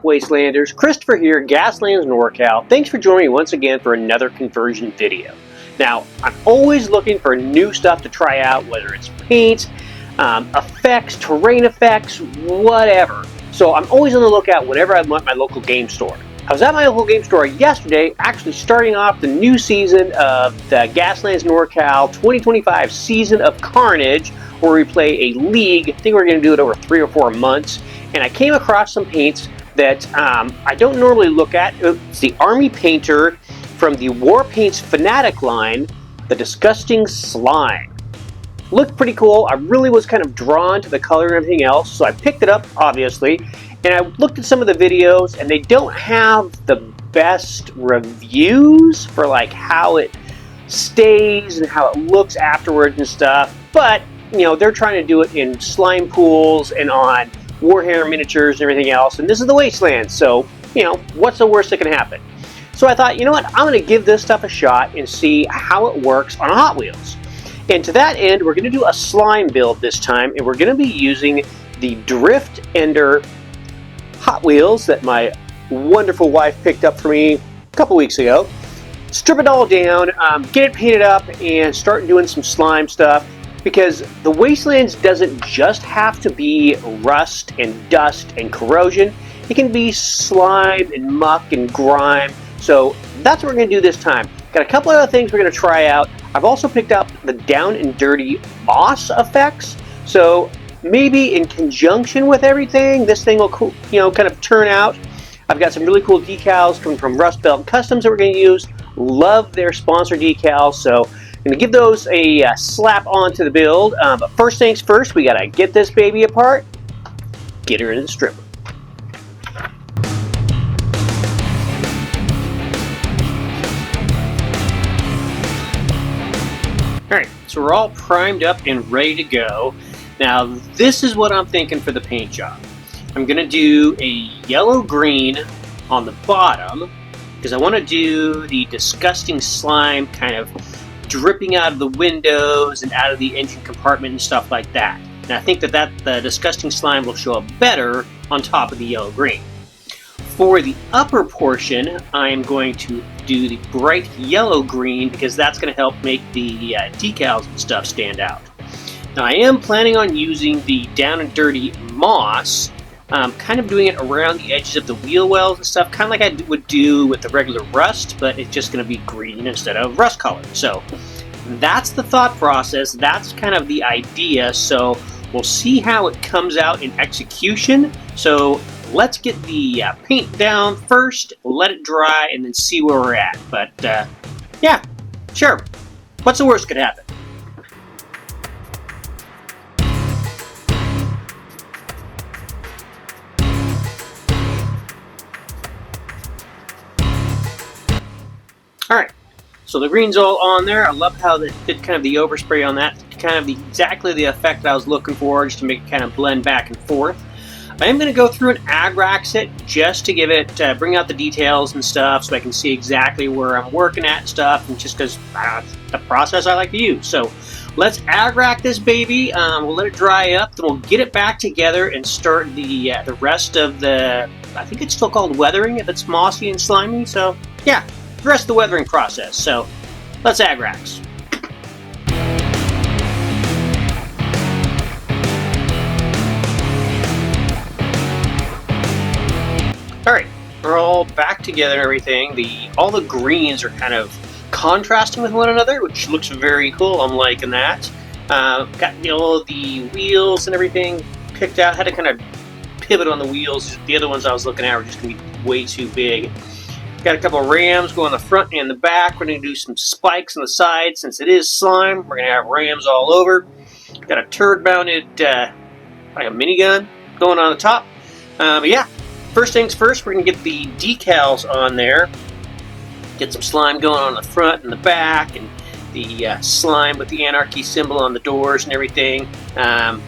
Wastelanders? Christopher here, Gaslands, NorCal. Thanks for joining me once again for another conversion video. Now, I'm always looking for new stuff to try out, whether it's paints, effects, terrain effects, whatever. So I'm always on the lookout whenever I'm at my local game store. I was at my local game store yesterday, actually starting off the new season of the Gaslands NorCal 2025 season of Carnage, where we play a league. I think we're going to do it over 3 or 4 months. And I came across some paints that I don't normally look at. It's the Army Painter from the War Paints Fanatic line, the Disgusting Slime. Looked pretty cool. I really was kind of drawn to the color and everything else, so I picked it up, obviously. And I looked at some of the videos, and they don't have the best reviews for like how it stays and how it looks afterwards and stuff. But, you know, they're trying to do it in slime pools and on Warhammer miniatures and everything else. And this is the Wasteland, so, you know, what's the worst that can happen? So I thought, you know what, I'm going to give this stuff a shot and see how it works on Hot Wheels. And to that end, we're going to do a slime build this time, and we're going to be using the Drift Ender Hot Wheels that my wonderful wife picked up for me a couple weeks ago. Strip it all down, get it painted up, and start doing some slime stuff, because the Wastelands doesn't just have to be rust and dust and corrosion. It can be slime and muck and grime. So that's what we're going to do this time. Got a couple other things we're going to try out. I've also picked up the down and dirty moss effects. So maybe in conjunction with everything, this thing will, you know, kind of turn out. I've got some really cool decals coming from Rust Belt Customs that we're going to use. Love their sponsor decals, so I'm going to give those a slap on to the build. But first things first, we got to get this baby apart, get her into the stripper. Alright, so we're all primed up and ready to go. Now, this is what I'm thinking for the paint job. I'm going to do a yellow-green on the bottom, because I want to do the disgusting slime kind of dripping out of the windows and out of the engine compartment and stuff like that. And I think that the disgusting slime will show up better on top of the yellow-green. For the upper portion, I'm going to do the bright yellow-green, because that's going to help make the decals and stuff stand out. Now, I am planning on using the down and dirty moss, kind of doing it around the edges of the wheel wells and stuff, kind of like I would do with the regular rust, but it's just going to be green instead of rust color. So that's the thought process. That's kind of the idea. So we'll see how it comes out in execution. So let's get the paint down first, let it dry, and then see where we're at. But yeah, sure. What's the worst could happen? Alright, so the green's all on there. I love how they did kind of the overspray on that. Kind of exactly the effect I was looking for, just to make it kind of blend back and forth. I am going to go through and Agrax it just to give it, bring out the details and stuff, so I can see exactly where I'm working at and stuff, and just because the process I like to use. So let's Agrax this baby. We'll let it dry up, then we'll get it back together and start the rest of the, I think it's still called weathering if it's mossy and slimy. So yeah, the rest of the weathering process. So let's Agrax. Alright, we're all back together and everything. All the greens are kind of contrasting with one another, which looks very cool. I'm liking that. Got, you know, the wheels and everything picked out. Had to kind of pivot on the wheels. The other ones I was looking at were just going to be way too big. Got a couple of rams going on the front and the back. We're going to do some spikes on the side. Since it is slime, we're going to have rams all over. Got a turd-mounted, like a minigun going on the top. But yeah, first things first, we're going to get the decals on there. Get some slime going on the front and the back, and the slime with the anarchy symbol on the doors and everything. Around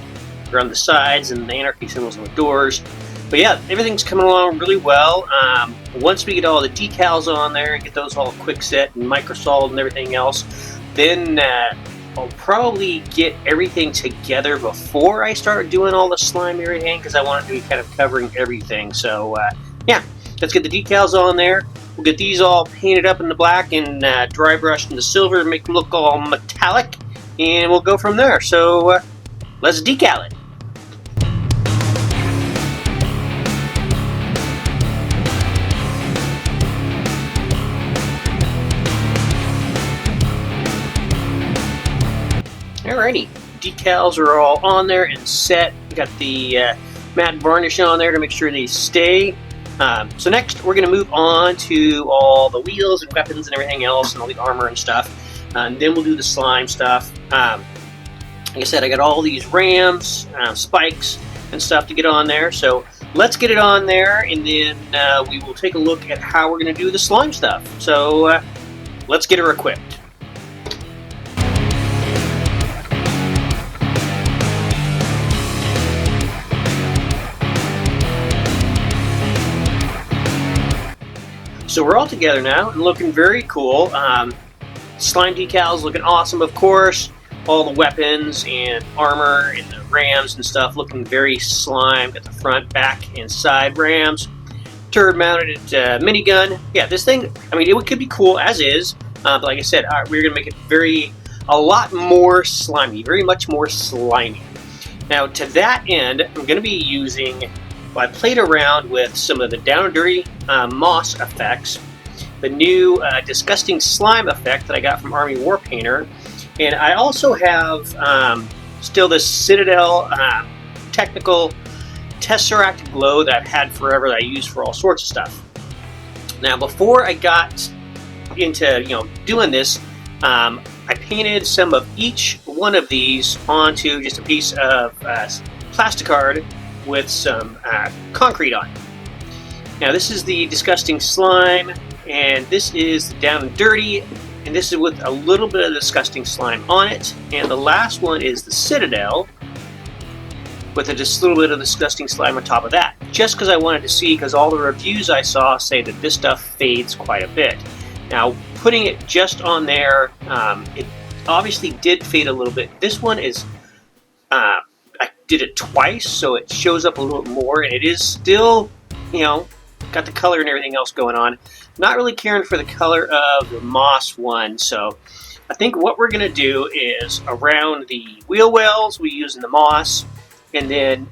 the sides, and the anarchy symbols on the doors. But yeah, everything's coming along really well. Once we get all the decals on there and get those all quick set and microsolved and everything else, then I'll probably get everything together before I start doing all the slime and everything, because I want it to be kind of covering everything. So yeah, let's get the decals on there. We'll get these all painted up in the black and dry brushed in the silver, make them look all metallic, and we'll go from there. So let's decal it. Alrighty, decals are all on there and set. We got the matte varnish on there to make sure they stay. So next we're going to move on to all the wheels and weapons and everything else and all the armor and stuff. And then we'll do the slime stuff. Like I said, I got all these rams, spikes and stuff to get on there. So let's get it on there, and then we will take a look at how we're going to do the slime stuff. So let's get her equipped. So we're all together now and looking very cool. Slime decals looking awesome, of course. All the weapons and armor and the rams and stuff looking very slimed at the front, back, and side rams. Turret mounted minigun. Yeah, this thing, I mean, it could be cool as is. But like I said, we're going to make it a lot more slimy, very much more slimy. Now, to that end, I'm going to be using... Well, I played around with some of the Down and Dirty moss effects, the new disgusting slime effect that I got from Army War Painter, and I also have still this Citadel technical Tesseract glow that I've had forever that I use for all sorts of stuff. Now, before I got into doing this, I painted some of each one of these onto just a piece of plasticard with some concrete on it. Now this is the disgusting slime, and this is the Down and Dirty, and this is with a little bit of disgusting slime on it, and the last one is the Citadel with just a little bit of disgusting slime on top of that, just because I wanted to see, because all the reviews I saw say that this stuff fades quite a bit. Now putting it just on there, it obviously did fade a little bit. This one is I did it twice, so it shows up a little bit more, and it is still, got the color and everything else going on. Not really caring for the color of the moss one, so I think what we're going to do is around the wheel wells, we use in the moss, and then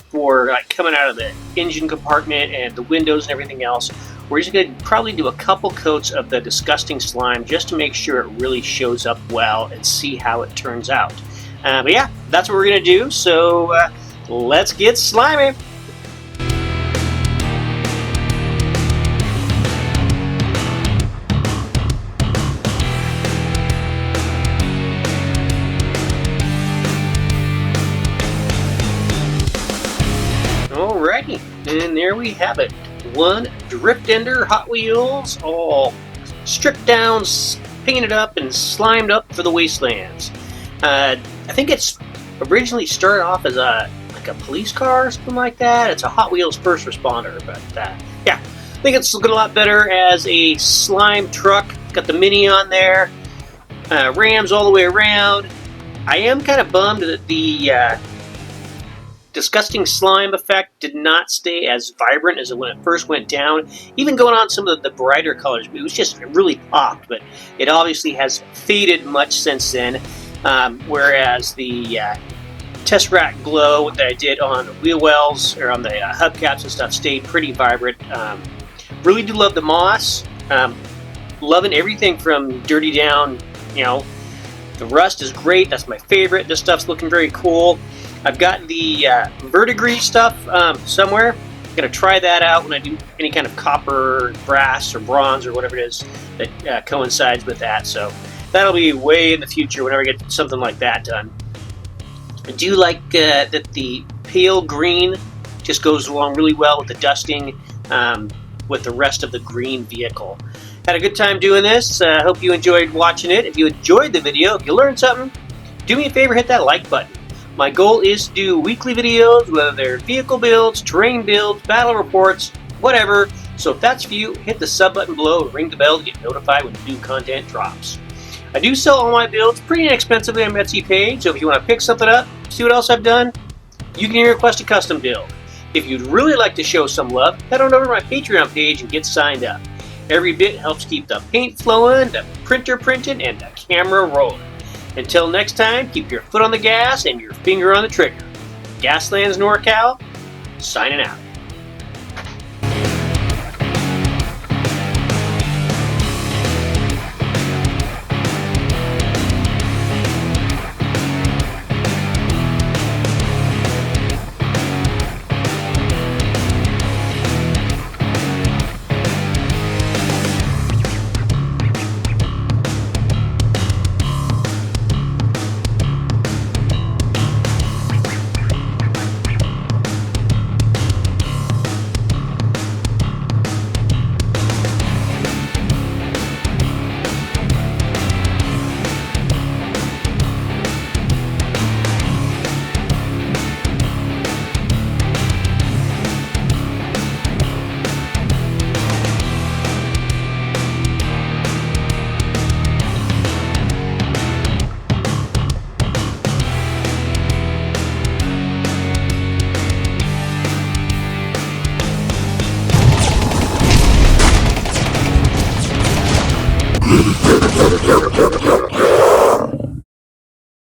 for coming out of the engine compartment and the windows and everything else, we're just going to probably do a couple coats of the disgusting slime just to make sure it really shows up well and see how it turns out. But yeah, that's what we're going to do, so let's get slimy! Alrighty, and there we have it. One Drift Ender Hot Wheels, all stripped down, painted up, and slimed up for the Wastelands. I think it's originally started off as a police car or something like that. It's a Hot Wheels first responder, but yeah, I think it's looking a lot better as a slime truck. Got the Mini on there, rams all the way around. I am kind of bummed that the disgusting slime effect did not stay as vibrant as when it first went down. Even going on some of the brighter colors, it was just really popped, but it obviously has faded much since then. Whereas the Tesseract glow that I did on the wheel wells or on the hubcaps and stuff stayed pretty vibrant. Really do love the moss. Loving everything from Dirty down. The rust is great. That's my favorite. This stuff's looking very cool. I've got the verdigris stuff somewhere. I'm going to try that out when I do any kind of copper, brass, or bronze, or whatever it is that coincides with that. So that'll be way in the future whenever I get something like that done. I do like that the pale green just goes along really well with the dusting with the rest of the green vehicle. Had a good time doing this. Hope you enjoyed watching it. If you enjoyed the video, if you learned something, do me a favor, hit that like button. My goal is to do weekly videos, whether they're vehicle builds, terrain builds, battle reports, whatever. So if that's for you, hit the sub button below and ring the bell to get notified when new content drops. I do sell all my builds pretty inexpensively on my Etsy page, so if you want to pick something up, see what else I've done, you can request a custom build. If you'd really like to show some love, head on over to my Patreon page and get signed up. Every bit helps keep the paint flowing, the printer printing, and the camera rolling. Until next time, keep your foot on the gas and your finger on the trigger. Gaslands NorCal, signing out.